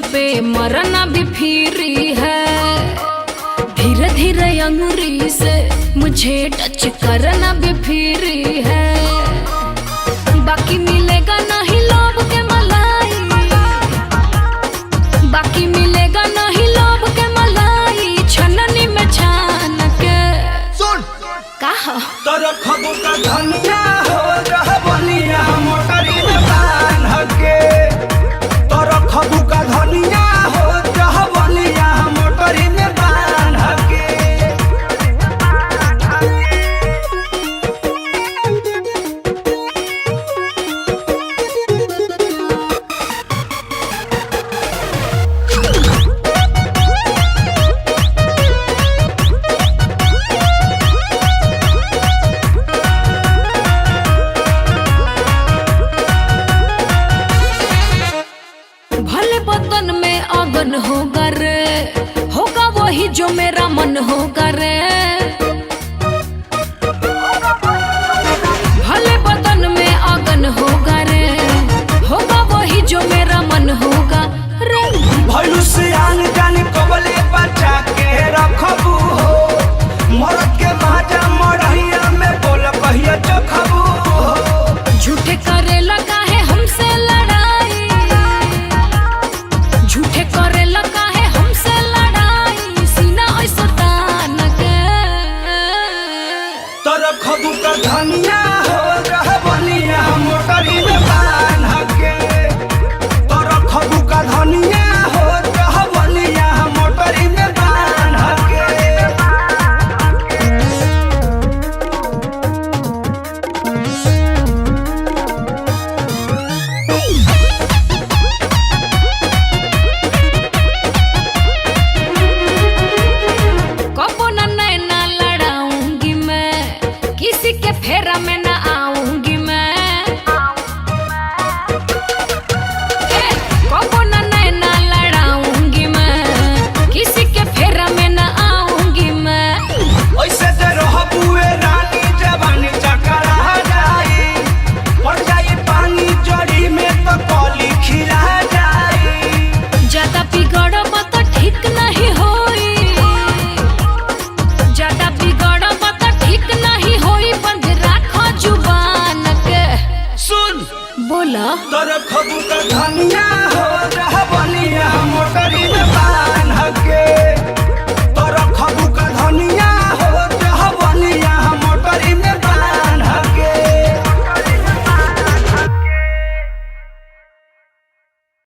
पे मरना भी फ्री है। धीरे धीरे अंगुरी से मुझे टच करना भी फ्री है। बाकी मिलेगा नहीं लोभ के मलाई, बाकी मिलेगा नहीं लोभ के मलाई। छननी में छान के सुन कहा तोर खबू का धनिया हो रहा बनिया मोटरी में बांध के। तोर खबू का धनिया हो रहा बनिया मोटरी में बांध के। भले बदन में अगन होगा रे, होगा वही जो मेरा मन होगा रे। भले बदन में अगन होगा रे, होगा वही जो मेरा मन होगा रे। भलू से आन जान कबले बचा के रखबू हो। मरद के माजा मरहिया में बोल कहिया चखबू हो। झूठे करे लगा है हमसे लड़ाई, झूठे करे लगा है हमसे लड़ाई। सीना ऐसा तान के तोर खबू का धनिया हो रहा बनिया मोटरी में बांध के। तोर खबू का धनिया हो रहा बनिया मोटरी में बांध के। कबो न नैना लड़ाऊंगी मैं, किसी के फेरा में न आऊंगी मैं। कबो न नैना लड़ाऊंगी मैं, किसी के फेरा में न आऊंगी मैं। ऐसे ते रहबुए रानी जवानी चकरा जाई। पड़ जाई पानी जड़ी में तो कली खिला जाई। ज्यादा बिगड़ब तो ठीक नहीं होई, ज्यादा बिगड़ब तो ठीक नहीं होई। बंद राखो जुबान के। सुन बोला तोर खबू का धनिया हो रहा बनिया मोटरी में बांध